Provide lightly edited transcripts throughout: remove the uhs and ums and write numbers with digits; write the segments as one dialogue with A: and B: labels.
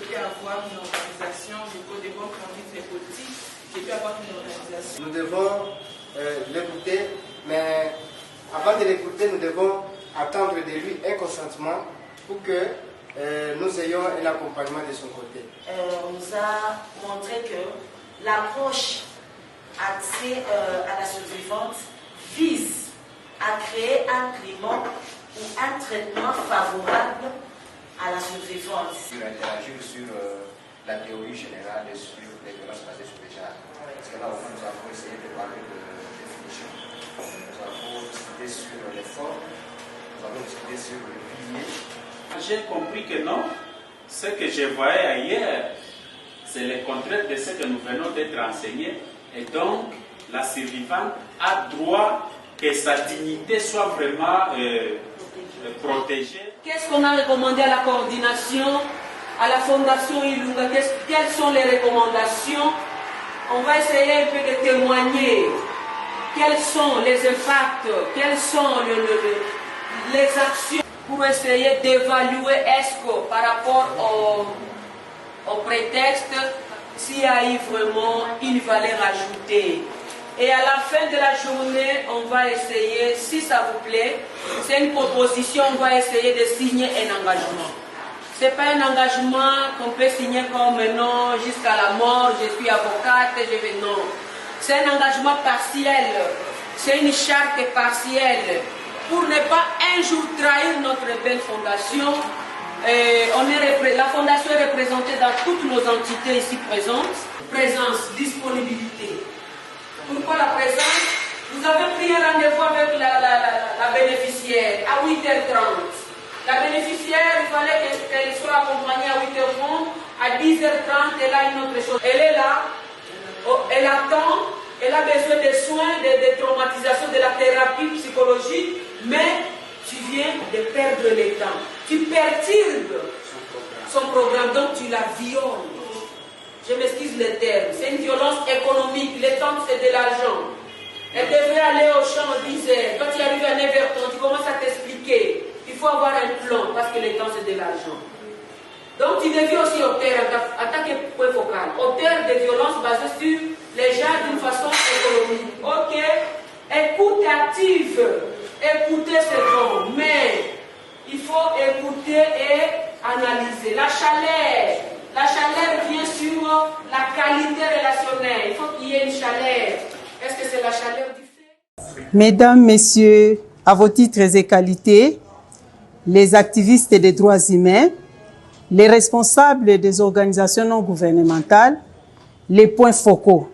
A: souhaitez avoir une organisation de code de bonne conduite des politiques, qui peut avoir une organisation.
B: Nous devons l'écouter, mais avant de l'écouter, nous devons attendre de lui un consentement pour que nous ayons un accompagnement de son côté.
C: On nous a montré que l'approche axée à la survivante vise à créer un climat ou un traitement favorable à la survivante.
D: Interagir sur la théorie générale et sur les violences basées sur les genres. Parce que là, nous avons essayé de parler de définition. Nous avons discuté sur les formes, nous avons discuté sur le pilier.
E: J'ai compris que non, ce que je voyais ailleurs, c'est le contraire de ce que nous venons d'être enseignés. Et donc, la survivante a droit que sa dignité soit vraiment protégée.
F: Qu'est-ce qu'on a recommandé à la coordination, à la Fondation Ilunga? Quelles sont les recommandations? On va essayer un peu de témoigner. Quels sont les impacts? Quelles sont les actions pour essayer d'évaluer ESCO par rapport au prétexte s'il y a eu vraiment une valeur ajoutée. Et à la fin de la journée, on va essayer, si ça vous plaît, c'est une proposition, on va essayer de signer un engagement. Ce n'est pas un engagement qu'on peut signer comme non, jusqu'à la mort, je suis avocate, je vais non. C'est un engagement partiel, c'est une charte partielle pour ne pas un jour trahir notre belle fondation. La fondation est représentée dans toutes nos entités ici présentes. Présence, disponibilité. Pourquoi la présence? Vous avez pris un rendez-vous avec la bénéficiaire à 8h30. La bénéficiaire, il fallait qu'elle soit accompagnée à 8h30. À 10h30, elle a une autre chose. Elle est là, elle attend, elle a besoin de soins, de traumatisation, de la thérapie psychologique, mais tu viens de perdre le temps. Tu perturbes son programme, donc tu la violes. Je m'excuse le terme. C'est une violence économique. Le temps, c'est de l'argent. Elle devrait aller au champ à 10h. Quand tu arrives à 9h30, tu commences à t'expliquer. Il faut avoir un plan parce que le temps, c'est de l'argent. Donc, tu deviens aussi auteur, en tant que point focal. Auteur de violences basées sur les gens d'une façon économique. Ok, écoute active. Écouter, c'est bon. Mais il faut écouter et analyser. La chaleur vient sur la qualité relationnelle. Il faut qu'il y ait une chaleur. Est-ce que c'est la chaleur du fait?
G: Mesdames, Messieurs, à vos titres et qualités, les activistes des droits humains, les responsables des organisations non gouvernementales, les points focaux.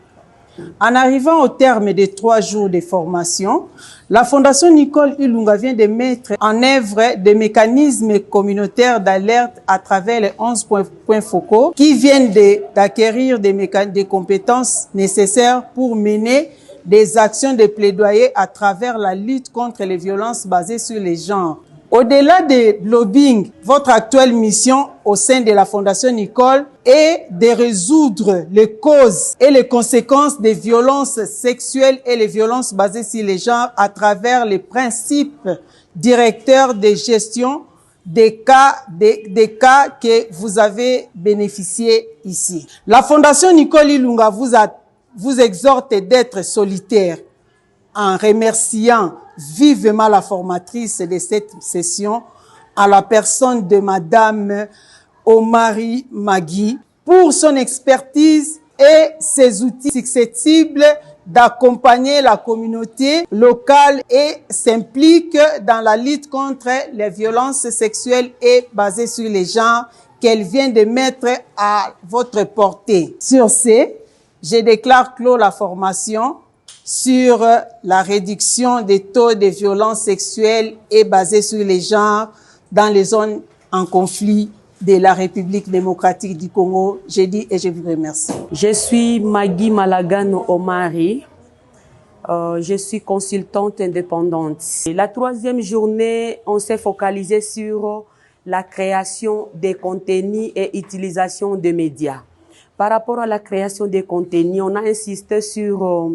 G: En arrivant au terme des 3 jours de formation, la Fondation Nicole Ilunga vient de mettre en œuvre des mécanismes communautaires d'alerte à travers les 11 points focaux qui viennent d'acquérir des compétences nécessaires pour mener des actions de plaidoyer à travers la lutte contre les violences basées sur les genres. Au-delà de lobbying, votre actuelle mission au sein de la Fondation Nicole est de résoudre les causes et les conséquences des violences sexuelles et les violences basées sur les genres à travers les principes directeurs de gestion des cas que vous avez bénéficié ici. La Fondation Nicole Ilunga vous exhorte d'être solitaire en remerciant vivement la formatrice de cette session, à la personne de Madame Omari Magui, pour son expertise et ses outils susceptibles d'accompagner la communauté locale et s'implique dans la lutte contre les violences sexuelles et basées sur les genres qu'elle vient de mettre à votre portée. Sur ce, je déclare clos la formation sur la réduction des taux de violences sexuelles et basées sur les genres dans les zones en conflit de la République démocratique du Congo. Je dis et je vous remercie.
F: Je suis Magui Malagano Omari. Je suis consultante indépendante. La 3e journée, on s'est focalisé sur la création des contenus et utilisation des médias. Par rapport à la création des contenus, on a insisté sur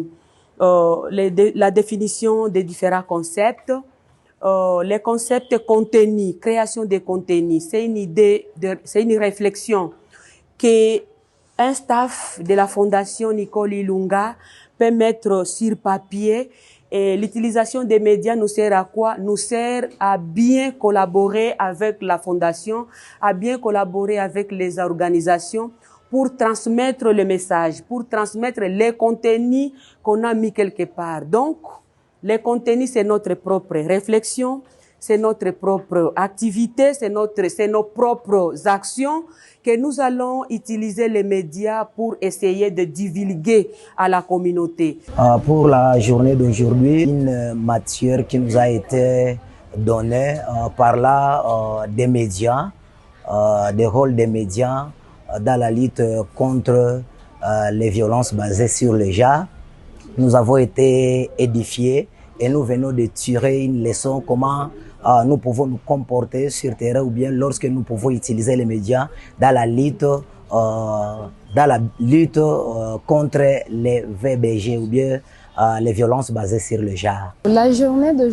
F: la définition des différents concepts. Les concepts contenus, création des contenus, c'est une idée, c'est une réflexion qu'un staff de la Fondation Nicole Ilunga peut mettre sur papier. Et l'utilisation des médias nous sert à quoi? Nous sert à bien collaborer avec la Fondation, à bien collaborer avec les organisations pour transmettre le message, pour transmettre les contenus qu'on a mis quelque part. Donc, les contenus, c'est notre propre réflexion, c'est notre propre activité, c'est nos propres actions que nous allons utiliser les médias pour essayer de divulguer à la communauté.
H: Pour la journée d'aujourd'hui, une matière qui nous a été donnée par là des médias, des rôles des médias dans la lutte contre les violences basées sur le genre. Nous avons été édifiés et nous venons de tirer une leçon comment nous pouvons nous comporter sur terrain ou bien lorsque nous pouvons utiliser les médias dans la lutte contre les VBG ou bien les violences basées sur le genre.
I: La journée de